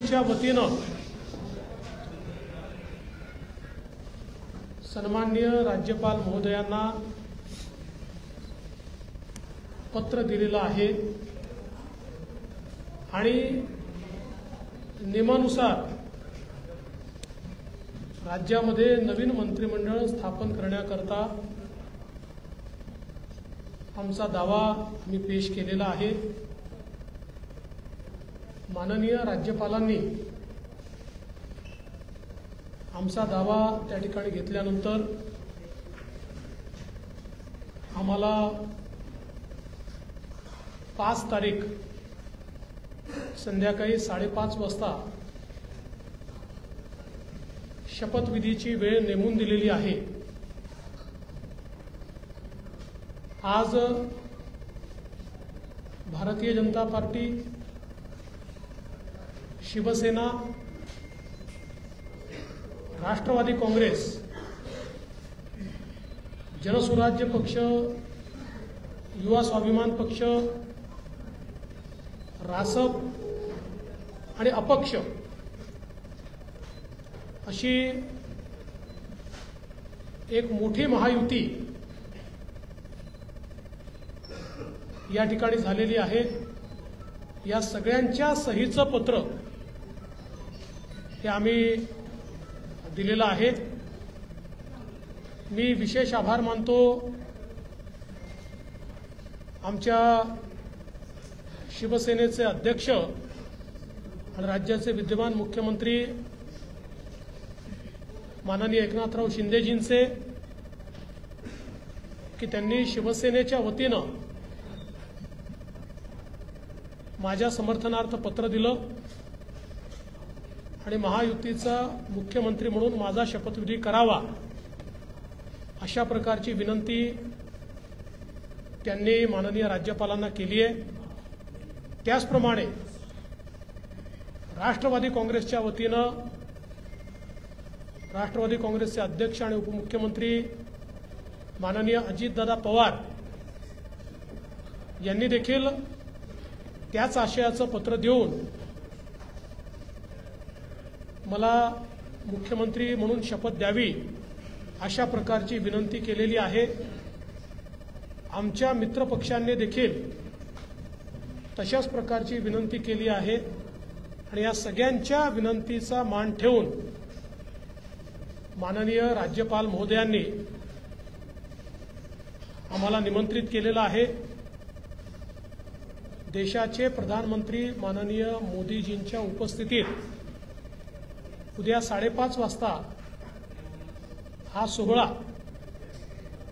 च्या वतीनं सन्माननीय राज्यपाल महोदयांना पत्र दिलेलं आहे आणि नियमानुसार राज्यामध्ये नवीन मंत्रिमंडळ स्थापन करण्याकरता आमचा दावा आम्ही पेश केलेला आहे। माननीय राज्यपालांनी आमचा दावा त्या ठिकाणी घेतल्यानंतर आम्हाला 5 तारीख संध्याकाळी 5:30 वाजता शपथविधीची वेळ नेमून दिलेली आहे। आज भारतीय जनता पार्टी, शिवसेना, राष्ट्रवादी काँग्रेस, जनसुराज्य पक्ष, युवा स्वाभिमान पक्ष, रासप आणि अपक्ष अशी एक मोठी महायुती या ठिकाणी झालेली आहे। या सगळ्यांच्या सहीचं पत्र हे आम्ही दिलेलं आहे। मी विशेष आभार मानतो आमच्या शिवसेनेचे अध्यक्ष आणि राज्याचे विद्यमान मुख्यमंत्री माननीय एकनाथराव शिंदेजींचे की त्यांनी शिवसेनेच्या वतीनं माझ्या समर्थनार्थ पत्र दिलं आणि महायुतीचा मुख्यमंत्री म्हणून माझा शपथविधी करावा अशा प्रकारची विनंती त्यांनी माननीय राज्यपालांना केली आहे। त्याचप्रमाणे राष्ट्रवादी काँग्रेसच्या वतीनं राष्ट्रवादी काँग्रेसचे अध्यक्ष आणि उपमुख्यमंत्री माननीय अजितदादा पवार यांनी देखील त्याच आशयाचं पत्र देऊन मला मुख्यमंत्री म्हणून शपथ द्यावी अशा प्रकारची विनंती केलेली आहे। आमच्या मित्रपक्षांनी देखील तशाच प्रकारची विनंती केली आहे आणि या सगळ्यांच्या विनंतीचा मान ठेवून माननीय राज्यपाल महोदयांनी आम्हाला निमंत्रित केलेलं आहे। देशाचे प्रधानमंत्री माननीय मोदीजींच्या उपस्थितीत उद्या 5:30 वाजता हा सोहळा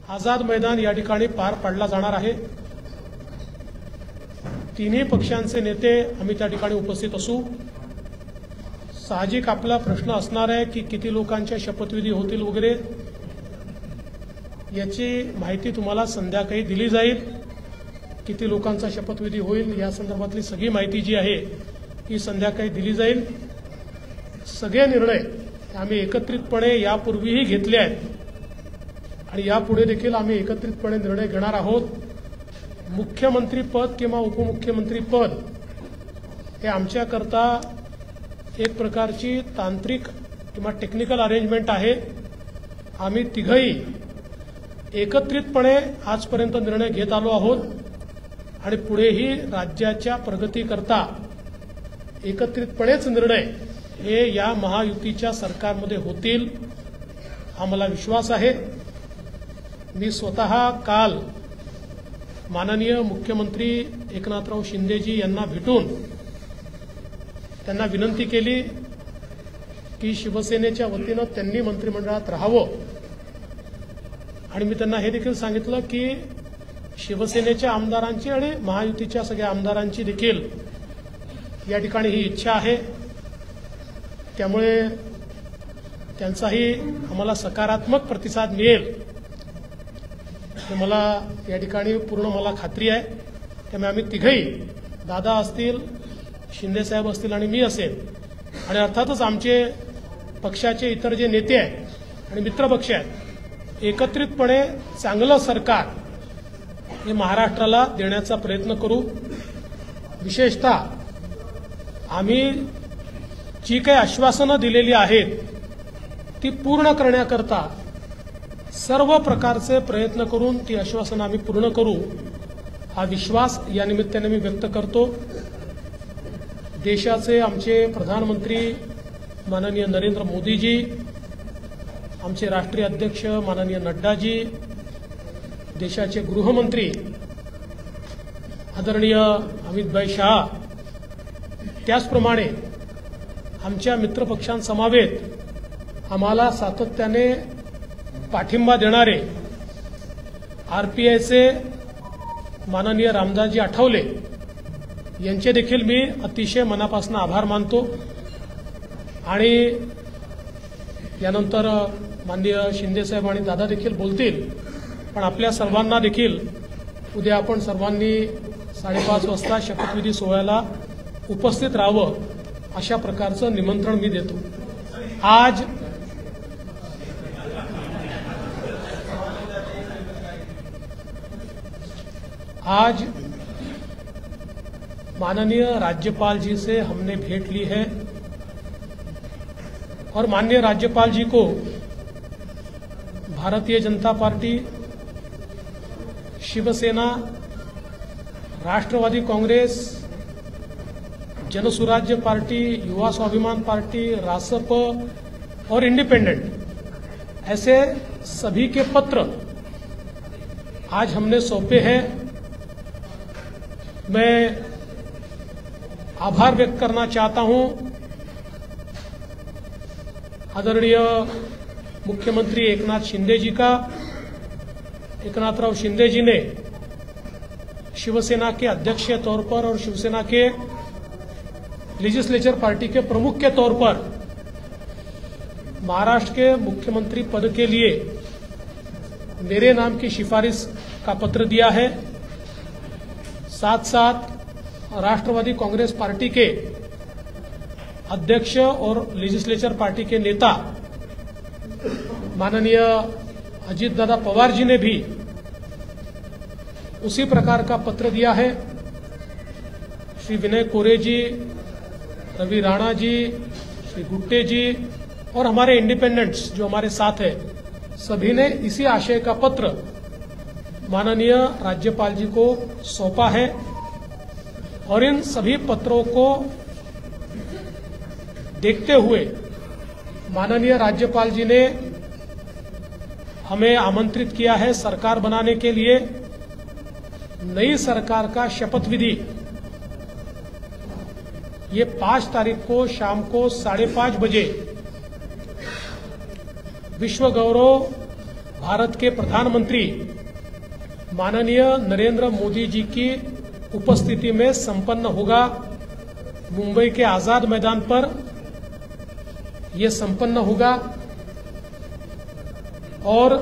आझाद मैदान या ठिकाणी पार पाडला जाणार आहे। तिन्ही पक्षांचे नेते आम्ही त्या ठिकाणी उपस्थित असू। साहजिक आपला प्रश्न असणार आहे की किती लोकांच्या शपथविधी होतील वगैरे, याची माहिती तुम्हाला संध्याकाळी दिली जाईल। किती लोकांचा शपथविधी होईल या संदर्भातली सगळी माहिती जी आहे ही संध्याकाळी दिली जाईल। सगळे निर्णय आम्ही एकत्रितपणे यापूर्वीही घेतले आहेत आणि यापुढे देखील आम्ही एकत्रितपणे निर्णय घेणार आहोत। मुख्यमंत्री पद किंवा उपमुख्यमंत्री पद हे आमच्याकरता एक प्रकारची तांत्रिक किंवा टेक्निकल अरेंजमेंट आहे। आम्ही तिघही एकत्रितपणे आजपर्यंत निर्णय घेत आलो आहोत आणि पुढेही राज्याच्या प्रगतीकरता एकत्रितपणेच निर्णय हे या महायुतीच्या सरकारमध्ये होतील हा मला विश्वास आहे। मी स्वतः काल माननीय मुख्यमंत्री एकनाथराव शिंदेजी यांना भेटून त्यांना विनंती केली की शिवसेनेच्या वतीनं त्यांनी मंत्रिमंडळात राहावं आणि मी त्यांना हे देखील सांगितलं की शिवसेनेच्या आमदारांची आणि महायुतीच्या सगळ्या आमदारांची देखील या ठिकाणी ही इच्छा आहे। त्यामुळे त्यांचाही आम्हाला सकारात्मक प्रतिसाद मिळेल हे मला या ठिकाणी पूर्ण मला खात्री आहे। त्यामुळे आम्ही तिघही, दादा असतील, शिंदेसाहेब असतील आणि मी असेल आणि अर्थातच आमचे पक्षाचे इतर जे नेते आहेत आणि मित्रपक्ष आहेत, एकत्रितपणे चांगलं सरकार हे महाराष्ट्राला देण्याचा प्रयत्न करू। विशेषतः आम्ही जी काही आश्वासनं दिलेली आहेत ती पूर्ण करण्याकरता सर्व प्रकारचे प्रयत्न करून ती आश्वासनं आम्ही पूर्ण करू हा विश्वास या निमित्ताने मी व्यक्त करतो। देशाचे आमचे प्रधानमंत्री माननीय नरेंद्र मोदीजी, आमचे राष्ट्रीय अध्यक्ष माननीय नड्डाजी, देशाचे गृहमंत्री आदरणीय अमितभाई शाह, त्याचप्रमाणे आमच्या मित्रपक्षांसमवेत आम्हाला सातत्याने पाठिंबा देणारे आरपीआयचे माननीय रामदासजी आठवले यांचे देखील मी अतिशय मनापासून आभार मानतो। आणि यानंतर माननीय शिंदेसाहेब आणि दादा देखील बोलतील, पण आपल्या सर्वांना देखील उद्या आपण सर्वांनी 5:30 वाजता शपथविधी सोहळ्याला उपस्थित राहावं अशा प्रकारचं निमंत्रण मी देतो। आज माननीय राज्यपाल जी से हमने भेंट ली है और माननीय राज्यपाल जी को भारतीय जनता पार्टी, शिवसेना, राष्ट्रवादी कांग्रेस, जनसुराज्य पार्टी, युवा स्वाभिमान पार्टी, रासप और इंडिपेंडेंट ऐसे सभी के पत्र आज हमने सौंपे हैं। मैं आभार व्यक्त करना चाहता हूं आदरणीय मुख्यमंत्री एकनाथ शिंदे जी का। एकनाथराव शिंदे जी ने शिवसेना के अध्यक्ष के तौर पर और शिवसेना के लेजिस्लेचर पार्टी के प्रमुख के तौर पर महाराष्ट्र के मुख्यमंत्री पद के लिए मेरे नाम की सिफारिश का पत्र दिया है। साथ साथ राष्ट्रवादी कांग्रेस पार्टी के अध्यक्ष और लेजिस्लेचर पार्टी के नेता माननीय अजीतदादा पवार जी ने भी उसी प्रकार का पत्र दिया है। श्री विनय कोरे जी, रवि राणा जी, श्री गुट्टे जी और हमारे इंडिपेंडेंट्स जो हमारे साथ है, सभी ने इसी आशय का पत्र माननीय राज्यपाल जी को सौंपा है। और इन सभी पत्रों को देखते हुए माननीय राज्यपाल जी ने हमें आमंत्रित किया है सरकार बनाने के लिए। नई सरकार का शपथ विधि ये 5 तारीख को शाम को 5:30 बजे विश्व गौरव भारत के प्रधानमंत्री माननीय नरेंद्र मोदी जी की उपस्थिति में संपन्न होगा। मुंबई के आजाद मैदान पर यह संपन्न होगा और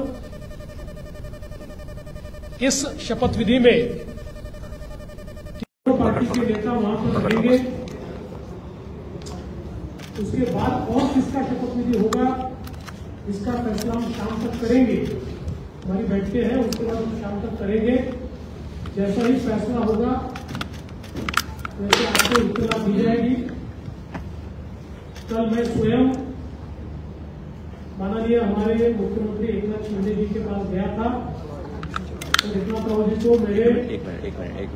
इस शपथ विधि में तीनों पार्टी के नेता वहां पर रहेंगे। उसके बाद और किसका शपथ विधि होगा इसका फैसला हम शाम तक करेंगे। हमारी बैठकें हैं, उसके बाद हम शाम तक करेंगे। जैसा ही फैसला होगा वैसे आपको इत्तला दी जाएगी। कल मैं स्वयं माननीय हमारे मुख्यमंत्री एकनाथ शिंदे जी के पास गया था और एकनाथ जी को मैंने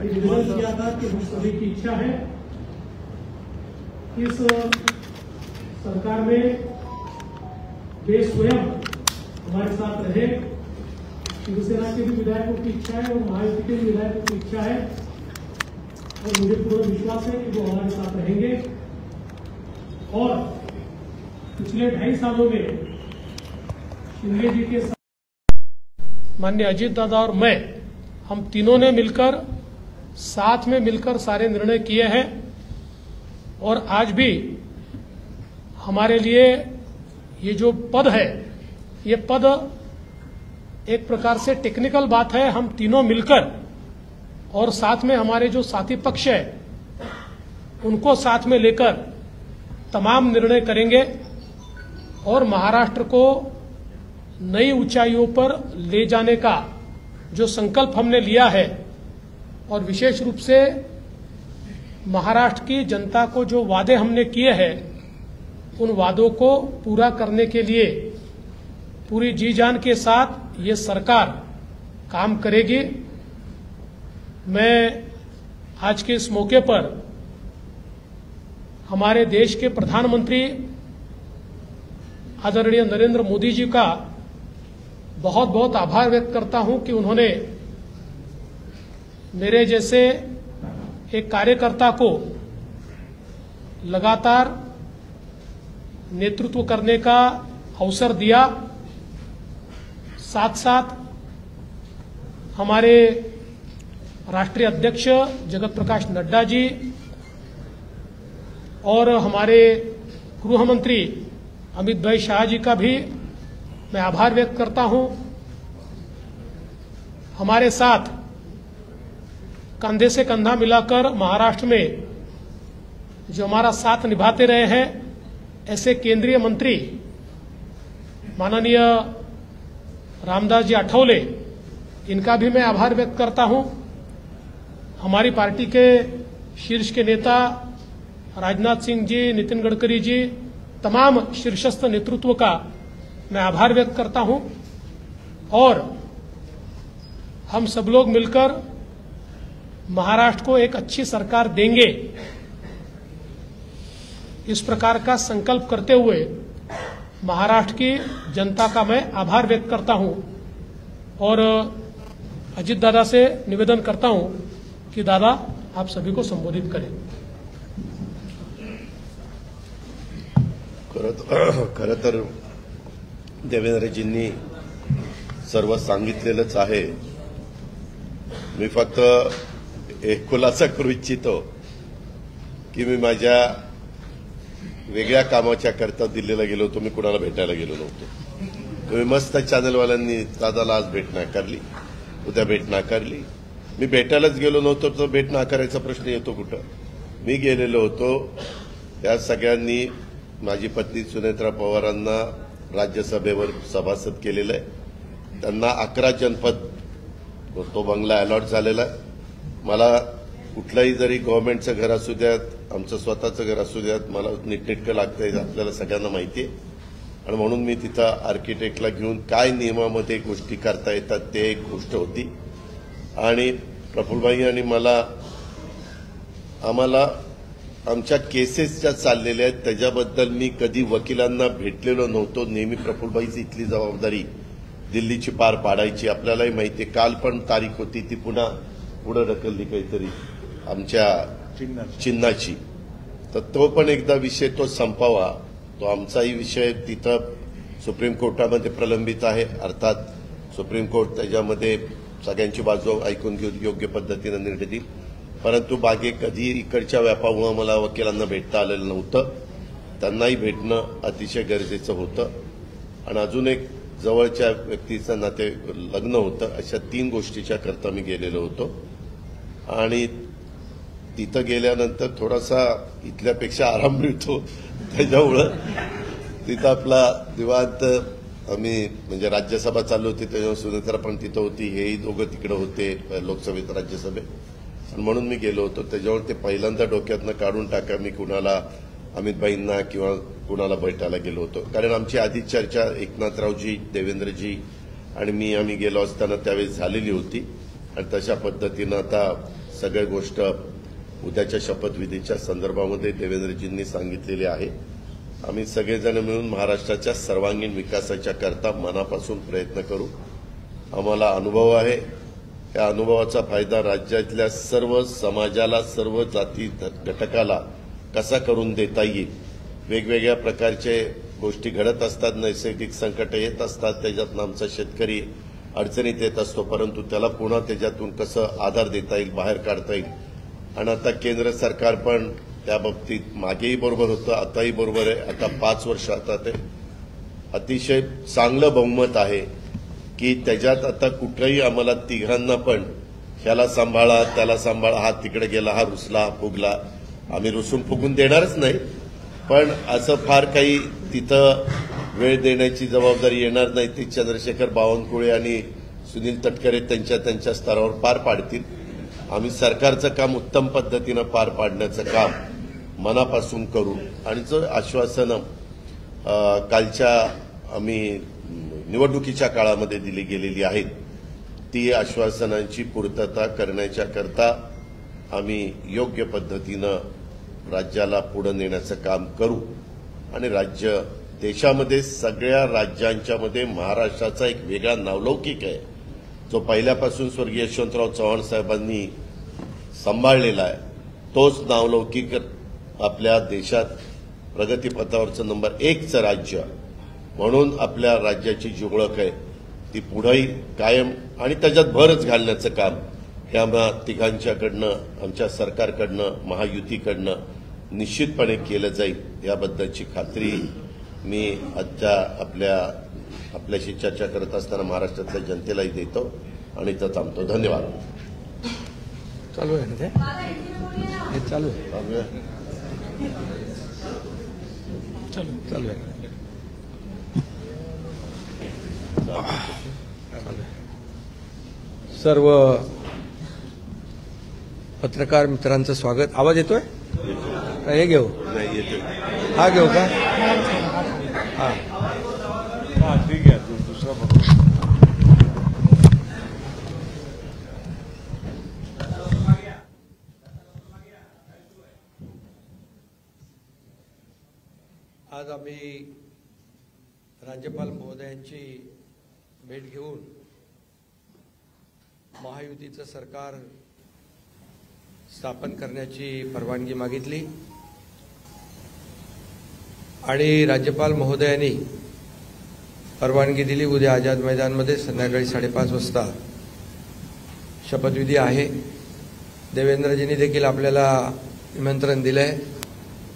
निवेदन किया था कि हम सभी की इच्छा है इस सरकार में वे स्वयं हमारे साथ रहे। शिवसेना के भी विधायकों की इच्छा है और महायुति के भी विधायकों की इच्छा है और मुझे पूरा विश्वास है कि वो हमारे साथ रहेंगे। और पिछले 2.5 सालों में शिंदे जी के साथ माननीय अजीत दादा और मैं, हम तीनों ने मिलकर साथ में मिलकर सारे निर्णय किए हैं। और आज भी हमारे लिए ये जो पद है, ये पद एक प्रकार से टेक्निकल बात है। हम तीनों मिलकर और साथ में हमारे जो साथी पक्ष है उनको साथ में लेकर तमाम निर्णय करेंगे और महाराष्ट्र को नई ऊंचाइयों पर ले जाने का जो संकल्प हमने लिया है और विशेष रूप से महाराष्ट्र की जनता को जो वादे हमने किए हैं उन वादों को पूरा करने के लिए पूरी जी जान के साथ ये सरकार काम करेगी। मैं आज के इस मौके पर हमारे देश के प्रधानमंत्री आदरणीय नरेंद्र मोदी जी का बहुत बहुत आभार व्यक्त करता हूं कि उन्होंने मेरे जैसे एक कार्यकर्ता को लगातार नेतृत्व करने का अवसर दिया। साथ साथ हमारे राष्ट्रीय अध्यक्ष जगत प्रकाश नड्डा जी और हमारे गृह मंत्री अमित भाई शाह जी का भी मैं आभार व्यक्त करता हूं। हमारे साथ कंधे से कंधा मिलाकर महाराष्ट्र में जो हमारा साथ निभाते रहे हैं ऐसे केंद्रीय मंत्री माननीय रामदास जी आठवले, इनका भी मैं आभार व्यक्त करता हूं। हमारी पार्टी के शीर्ष के नेता राजनाथ सिंह जी, नितिन गडकरी जी, तमाम शीर्षस्थ नेतृत्व का मैं आभार व्यक्त करता हूं। और हम सब लोग मिलकर महाराष्ट्र को एक अच्छी सरकार देंगे, इस प्रकार का संकल्प करते हुए महाराष्ट्र की जनता का मैं आभार व्यक्त करता हूं। और अजित दादा से निवेदन करता हूं कि दादा आप सभी को संबोधित करें। खरं तर देवेंद्रजींनी सर्व सांगितलेलंच आहे। मी फक्त एक खुलासा करू इच्छितो की मी माझ्या वेगळ्या कामाच्या करता दिल्लीला गेलो होतो, मी कुणाला भेटायला गेलो नव्हतो। तुम्ही मस्त चॅनलवाल्यांनी दादाला आज भेट नाकारली, उद्या भेट नाकारली। मी भेटायलाच गेलो नव्हतो तर भेट नाकारायचा प्रश्न येतो कुठं? मी गेलेलो होतो, त्या सगळ्यांनी माझी पत्नी सुनेत्रा पवारांना राज्यसभेवर सभासद केलेलं आहे। त्यांना 11 जनपद तो बंगला अलॉट झालेला आहे। मला कुठलंही जरी गव्हर्नमेंटचं घर असू द्यात, आमचं स्वतःचं घर असू द्यात, मला नीटनेटकं लागतंय, आपल्याला सगळ्यांना माहिती आहे। आणि म्हणून मी तिथं आर्किटेक्टला घेऊन काय नियमामध्ये गोष्टी करता येतात ते एक गोष्ट होती। आणि प्रफुल्लभाई आणि आम्हाला आमच्या केसेस ज्या चाललेल्या आहेत त्याच्याबद्दल मी कधी वकिलांना भेटलेलो नव्हतो। नेहमी प्रफुल्लभाईची इथली जबाबदारी दिल्लीची पार पाडायची। आपल्यालाही माहिती आहे, काल पण तारीख होती ती पुन्हा पुढे ढकलली काहीतरी आमच्या चिन्हाची, तर तो पण एकदा विषय तो संपावा। तो आमचाही विषय तिथं सुप्रीम कोर्टामध्ये प्रलंबित आहे। अर्थात सुप्रीम कोर्ट त्याच्यामध्ये सगळ्यांची बाजू ऐकून घेऊन योग्य पद्धतीने निर्णय देईल। परंतु बागे कधी इकडच्या व्यापामुळे मला वकिलांना भेटता आलेलं नव्हतं, त्यांनाही भेटणं अतिशय गरजेचं होतं। आणि अजून एक जवळच्या व्यक्तीचं नाते लग्न होतं, अशा 3 गोष्टीच्या करता मी गेलेलो होतो। आणि तिथं गेल्यानंतर थोडासा इथल्यापेक्षा आराम मिळतो, त्याच्यामुळं तिथं आपला निवांत आम्ही म्हणजे राज्यसभा चालू होती त्याच्यामुळे सुनेत्रा पण तिथं होती, हेही दोघं तिकडे होते लोकसभेत राज्यसभेत। आणि म्हणून मी गेलो होतो, त्याच्यावर ते पहिल्यांदा डोक्यातनं काढून टाका मी कुणाला अमितभाईंना किंवा कुणाला भेटायला गेलो होतो। कारण आमची आधी चर्चा एकनाथरावजी, देवेंद्रजी आणि आम्ही गेलो असताना त्यावेळेस झालेली होती। आणि तशा पद्धतीनं आता सगळ्या गोष्ट उद्याच्या शपथविधीच्या संदर्भामध्ये देवेंद्रजींनी सांगितलेली आहे। आम्ही सगळेजण मिळून महाराष्ट्राच्या सर्वांगीण विकासाच्या करता मनापासून प्रयत्न करू। आम्हाला अनुभव आहे, त्या अनुभवाचा फायदा राज्यातल्या सर्व समाजाला, सर्व जाती घटकाला कसा करून देता येईल। वेगवेगळ्या प्रकारचे गोष्टी घडत असतात, नैसर्गिक संकट येत असतात, त्याच्यातून आमचा शेतकरी अडचणीत येत असतो, परंतु त्याला पुन्हा त्याच्यातून कसं आधार देता येईल, बाहेर काढता येईल। आणि आता केंद्र सरकार पण त्या बाबतीत मागेही बरोबर होतं, आताही बरोबर आहे। आता 5 वर्ष आता ते अतिशय चांगलं बहुमत आहे की त्याच्यात आता कुठेही आम्हाला तिघांना पण ह्याला सांभाळा, त्याला सांभाळा, हा तिकडे गेला, हा रुसला, हा फुगला, आम्ही रुसून फुगून देणारच नाही। पण असं फार काही तिथं वेळ देण्याची जबाबदारी येणार नाही, ती चंद्रशेखर बावनकुळे आणि सुनील तटकरे त्यांच्या स्तरावर पार पाडतील। आम्ही सरकारचं काम उत्तम पद्धतीनं पार पाडण्याचं काम मनापासून करू। आणि जो आश्वासन कालच्या आम्ही निवडणुकीच्या काळामध्ये दिली गेलेली आहेत ती आश्वासनांची पूर्तता करण्याच्या करता आम्ही योग्य पद्धतीनं राज्याला पुढे नेण्याचं काम करू आणि राज्य देशामध्ये सगळ्या राज्यांच्या मध्ये महाराष्ट्राचा एक वेगळा नावलौकिक आहे जो पहिल्यापासून स्वर्गीय यशवंतराव चव्हाण साहेबांनी सांभाळलेला आहे. तोच नावलौकिक आपल्या देशात प्रगतीपथावरचं नंबर 1चं राज्य म्हणून आपल्या राज्याची जी ओळख आहे ती पुढेही कायम आणि त्याच्यात भरच घालण्याचं काम हे आम्हा तिघांच्याकडनं आमच्या सरकारकडनं महायुतीकडनं निश्चितपणे केलं जाईल याबद्दलची खात्री मी आजच्या आपल्याशी चर्चा करत असताना महाराष्ट्रातल्या जनतेलाही देतो आणि इथं थांबतो. धन्यवाद. चालू आहे ना ते चालू आहे चालू आहे सर्व पत्रकार मित्रांचं स्वागत. आवाज येतोय? हे घेऊ नाही येतो. हा घेऊ का? हा ठीक आहे. दुसरा आज आम्ही राज्यपाल महोदयांची भेट घेऊन महायुतीचं सरकार स्थापन करण्याची परवानगी मागितली आणि राज्यपाल महोदयांनी परवानगी दिली. उद्या आझाद मैदानमध्ये संध्याकाळी 5:30 वाजता शपथविधी आहे. देवेंद्रजींनी देखील आपल्याला निमंत्रण दिलंय.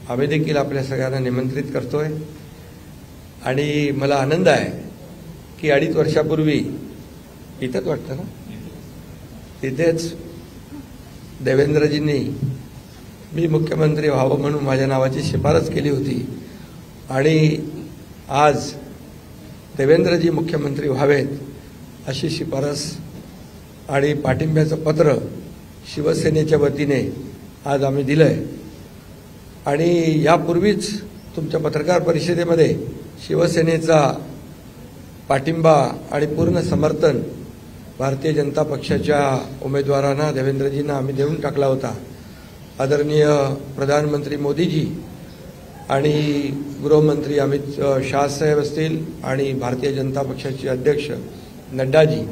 आम्ही देखील आपल्या सगळ्यांना निमंत्रित करतोय आणि मला आनंद आहे की 2.5 वर्षापूर्वी इथंच वाटतं ना तिथेच देवेंद्रजींनी मी मुख्यमंत्री व्हावं म्हणून माझ्या नावाची शिफारस केली होती आणि आज देवेंद्रजी मुख्यमंत्री व्हावेत अशी शिफारस आणि पाठिंब्याचं पत्र शिवसेनेच्या वतीने आज आम्ही दिलंय. आणि यापूर्वीच तुमच्या पत्रकार परिषदेमध्ये शिवसेनेचा पाठिंबा आणि पूर्ण समर्थन भारतीय जनता पक्षाच्या उमेदवारांना देवेंद्रजींना आम्ही देऊन टाकला होता. आदरणीय प्रधानमंत्री मोदीजी आणि गृहमंत्री अमित शाह साहेब असतील आणि भारतीय जनता पक्षाचे अध्यक्ष नड्डाजी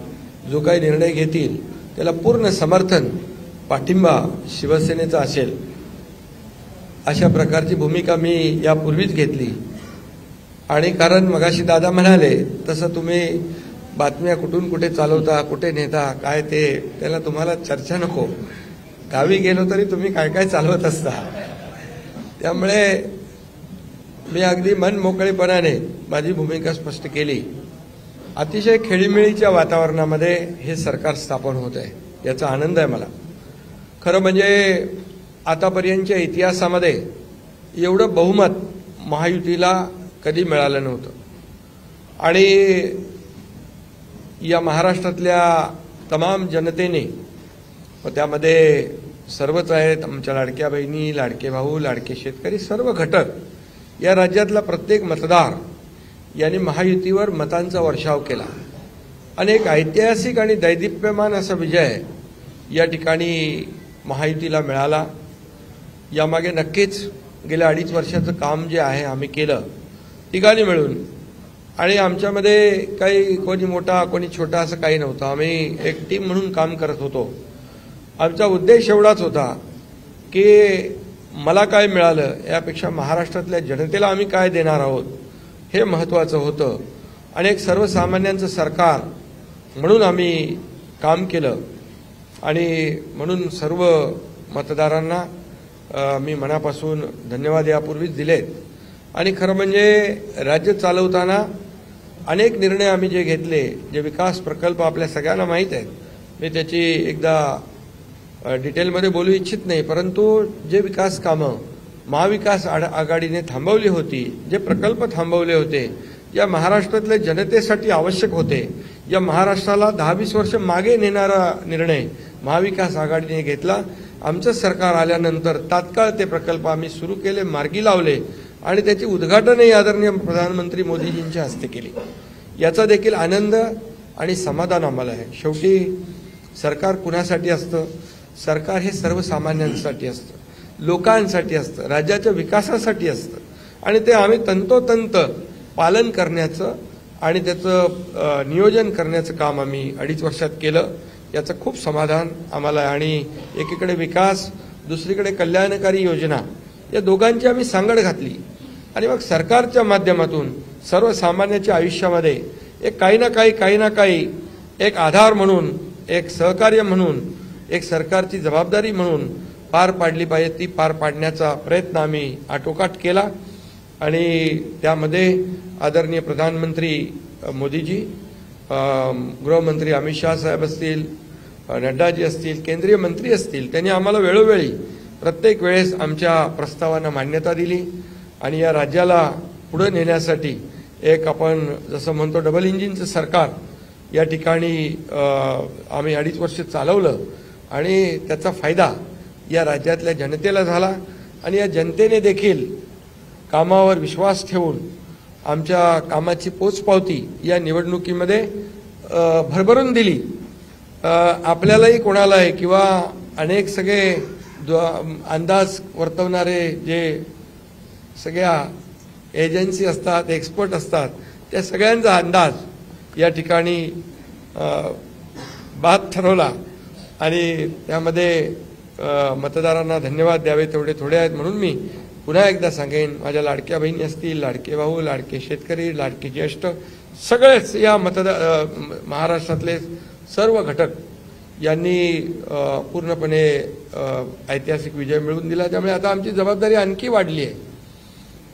जो काही निर्णय घेतील त्याला पूर्ण समर्थन पाठिंबा शिवसेनेचा असेल अशा प्रकारची भूमिका मी यापूर्वीच घेतली. आणि कारण मगाशी दादा म्हणाले तसं तुम्ही बातम्या कुठून कुठे चालवता कुठे नेता काय ते त्याला तुम्हाला चर्चा नको. गावी गेलो तरी तुम्ही काय काय चालवत असता. त्यामुळे मी अगदी मन मोकळेपणाने माझी भूमिका स्पष्ट केली. अतिशय खेळीमेळीच्या वातावरणामध्ये हे सरकार स्थापन होत आहे याचा आनंद आहे मला. खरं म्हणजे आतापर्यंतच्या इतिहासामध्ये एवढं बहुमत महायुतीला कधी मिळालं नव्हतं आणि या महाराष्ट्रातल्या तमाम जनतेने व त्यामध्ये सर्वच आहेत आमच्या लाडक्या बहिणी लाडके भाऊ लाडके शेतकरी सर्व घटक या राज्यातला प्रत्येक मतदार यांनी महायुतीवर मतांचा वर्षाव केला. अनेक ऐतिहासिक आणि दैदिप्यमान असा विजय या ठिकाणी महायुतीला मिळाला. यामागे नक्कीच गेल्या 2.5 वर्षाचं काम जे आहे आम्ही केलं तिघांनी मिळून आणि आमच्यामध्ये काही कोणी मोठा कोणी छोटा असं काही नव्हतं. आम्ही एक टीम म्हणून काम करत होतो. आमचा उद्देश एवढाच होता की मला काय मिळालं यापेक्षा महाराष्ट्रातल्या जनतेला आम्ही काय देणार आहोत हे महत्त्वाचं होतं. आणि एक सर्वसामान्यांचं सरकार म्हणून आम्ही काम केलं आणि म्हणून सर्व मतदारांना मी मनापासून धन्यवाद यापूर्वीच दिलेत. आणि खरं म्हणजे राज्य चालवताना अनेक निर्णय आम्ही जे घेतले जे विकास प्रकल्प आपल्या सगळ्यांना माहीत आहेत. मी त्याची एकदा डिटेलमध्ये बोलू इच्छित नाही परंतु जे विकास कामं महाविकास आघाडीने थांबवली होती जे प्रकल्प थांबवले होते या महाराष्ट्रातल्या जनतेसाठी आवश्यक होते या महाराष्ट्राला 10-20 वर्ष मागे नेणारा निर्णय महाविकास आघाडीने घेतला. आमचं सरकार आल्यानंतर तात्काळ ते प्रकल्प आम्ही सुरू केले मार्गी लावले आणि त्याची उद्घाटनही आदरणीय प्रधानमंत्री मोदीजींच्या हस्ते केली. याचा देखील आनंद आणि समाधान आम्हाला आहे. शेवटी सरकार कुणासाठी असतं? सरकार हे सर्वसामान्यांसाठी असतं, लोकांसाठी असतं, राज्याच्या विकासासाठी असतं आणि ते आम्ही तंतोतंत पालन करण्याचं आणि त्याचं नियोजन करण्याचं काम आम्ही 2.5 वर्षात केलं. याचं खूप समाधान आम्हाला आहे. आणि एकीकडे विकास, दुसरीकडे कल्याणकारी योजना, या दोघांची आम्ही सांगड घातली आणि मग सरकारच्या माध्यमातून सर्वसामान्याच्या आयुष्यामध्ये एक काही ना काही एक आधार म्हणून, एक सहकार्य म्हणून, एक सरकारची जबाबदारी म्हणून पार पाडली पाहिजे. ती पार पाडण्याचा प्रयत्न आम्ही आटोकाट केला आणि त्यामध्ये आदरणीय प्रधानमंत्री मोदीजी, गृहमंत्री अमित शाह साहेब असतील, नड्डाजी असतील, केंद्रीय मंत्री असतील, त्यांनी आम्हाला वेळोवेळी प्रत्येक वेळेस आमच्या प्रस्तावांना मान्यता दिली आणि या राज्याला पुढे नेण्यासाठी एक आपण जसं म्हणतो डबल इंजिनचं सरकार या ठिकाणी आम्ही 2.5 वर्ष चालवलं आणि त्याचा फायदा या राज्यातल्या जनतेला झाला आणि या जनतेने देखील कामावर विश्वास ठेवून आमच्या कामाची पोचपावती या निवडणुकीमध्ये भरभरून दिली. आपल्यालाही कोणालाही किंवा अनेक सगळे अंदाज वर्तवणारे जे सगळ्या एजन्सी असतात, एक्सपर्ट असतात, त्या सगळ्यांचा अंदाज या ठिकाणी बाद ठरवला आणि त्यामध्ये मतदारांना धन्यवाद द्यावे तेवढे थोडे आहेत. म्हणून मी पुन्हा एकदा सांगेन, माझ्या लाडक्या बहिणी असतील, लाडके भाऊ, लाडके शेतकरी, लाडके ज्येष्ठ, सगळेच या महाराष्ट्रातले सर्व घटक यांनी पूर्णपणे ऐतिहासिक विजय मिळवून दिला. त्यामुळे आता आमची जबाबदारी आणखी वाढली आहे.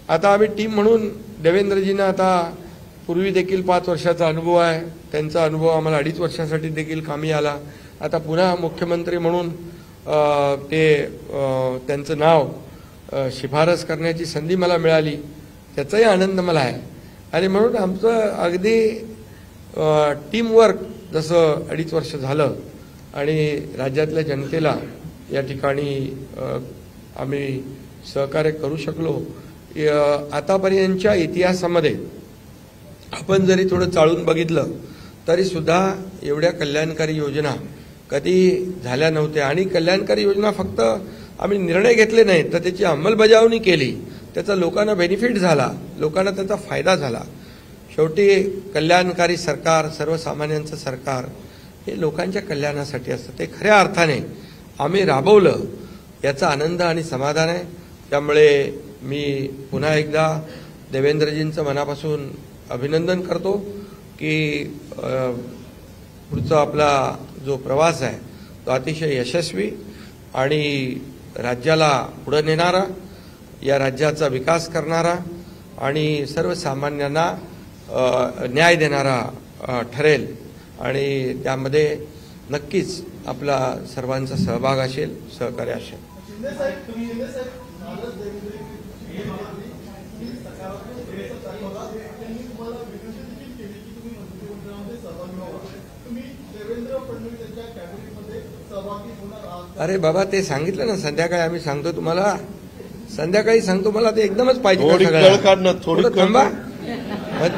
आता आम्ही टीम म्हणून देवेंद्रजींना आता पूर्वी देखील 5 वर्षाचा अनुभव आहे, त्यांचा अनुभव आम्हाला 2.5 वर्षासाठी देखील कामी आला. आता पुन्हा मुख्यमंत्री म्हणून त्यांचं नाव शिफारस करण्याची संधी मला मिळाली, त्याचाही आनंद मला आहे. आणि म्हणून आमचं अगदी टीमवर्क जसं 2.5 वर्ष झालं आणि राज्यातल्या जनतेला या ठिकाणी आम्ही सहकार्य करू शकलो. आतापर्यंतच्या इतिहासामध्ये आपण जरी थोडं चाळून बघितलं तरी सुद्धा एवढ्या कल्याणकारी योजना कधी झाल्या नव्हत्या. आणि कल्याणकारी योजना फक्त आम्ही निर्णय घेतले नाहीत तर त्याची अंमलबजावणी केली, त्याचा लोकांना बेनिफिट झाला, लोकांना त्याचा फायदा झाला. शेवटी कल्याणकारी सरकार, सर्वसामान्यांचं सरकार हे लोकांच्या कल्याणासाठी असतं. ते खऱ्या अर्थाने आम्ही राबवलं, याचा आनंद आणि समाधान आहे. त्यामुळे मी पुन्हा एकदा देवेंद्रजींचं मनापासून अभिनंदन करतो की पुढचा आपला जो प्रवास आहे तो अतिशय यशस्वी आणि राज्याला पुढे नेणारा, या राज्याचा विकास करणारा आणि सर्वसामान्यांना न्याय देणारा ठरेल आणि त्यामध्ये नक्कीच आपला सर्वांचा सहभाग असेल, सहकार्य असेल. अरे बाबा, ते सांगितलं ना संध्याकाळी, आम्ही सांगतो तुम्हाला, संध्याकाळी सांगतो. मला ते एकदमच पाहिजे. थोडं थांबा.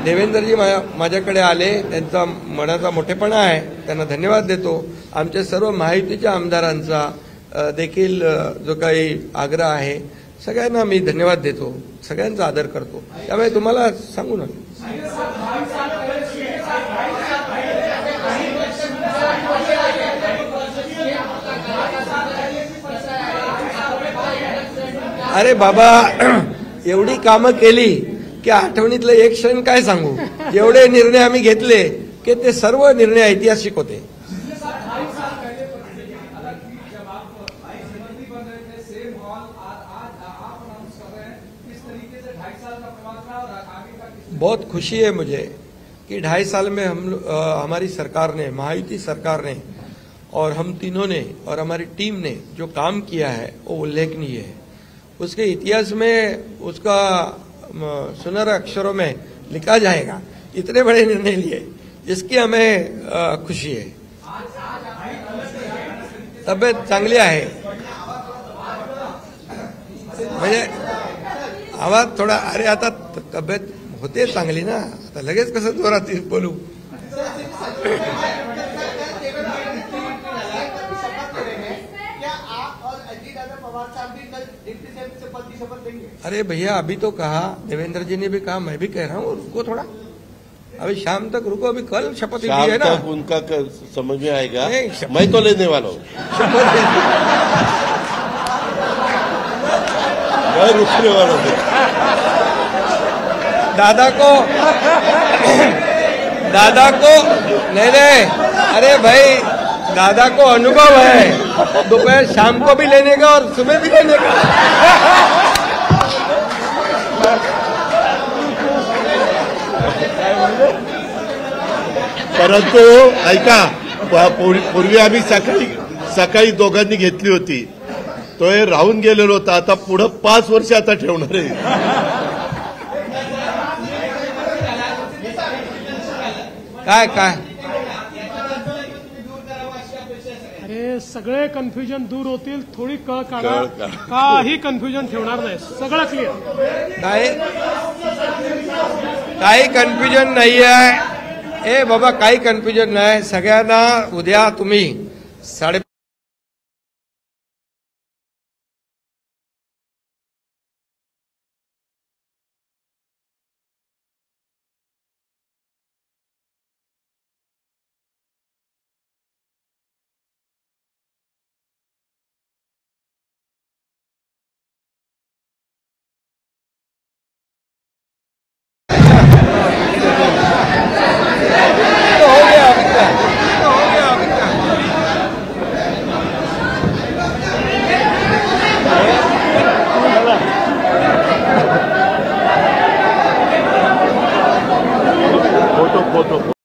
देवेंद्रजी माझ्याकडे आले, त्यांचा मनाचा मोठेपणा आहे, त्यांना धन्यवाद देतो. आमच्या सर्व महायुतीच्या आमदारांचा देखील जो काही आग्रह आहे, सगळ्यांना मी धन्यवाद देतो, सगळ्यांचा आदर करतो. त्यामुळे तुम्हाला सांगू ना, अरे बाबा, एवढी कामं केली की आठवणीतलं एक क्षण काय सांगू. एवढे निर्णय आम्ही घेतले की ते सर्व निर्णय ऐतिहासिक होते. बहुत खुशी है मुझे कि 2.5 साल में हमारी सरकार ने, महायुति सरकार ने और हम तीनों ने और हमारी टीम ने जो काम किया है वो उल्लेखनीय है. उसके इतिहास में उसका सुनहरे अक्षरों में लिखा जाएगा. इतने बड़े निर्णय लिए, इसकी हमें खुशी है. तब्येत चांगली आहे. म्हणजे आवाज थोडा, अरे आता तब्येत होते चांगली ना, आता लगेच कसं जोरात बोलू. अरे भैया अभी तो कहा, देवेंद्र जी ने भी कहा, मैं भी कह रहा हूँ, रुको थोड़ा, अभी शाम तक रुको, अभी कल शपथ ली है ना. उनका समझ में आएगा. नहीं, मैं तो लेने वाला हूँ. मैं रुकने वाला हूँ. दादा को नहीं, अरे भाई दादा को अनुभव है, दोपहर शाम को भी लेने का और सुबह भी लेने का. परंतु ऐका, पूर्वी आम्ही सकाळी दोघांनी घेतली होती, तो हे राहून गेलेलो होता. आता पुढे 5 वर्ष आता ठेवणार आहे. काय अरे सगळे कन्फ्युजन दूर होतील, थोडी कळ काढा, काही कन्फ्युजन ठेवणार नाही, सगळं क्लिअर. काही कन्फ्युजन नाही आहे. ए बाबा काही कन्फ्युजन नाही. सगळ्यांना उद्या तुम्ही 5:30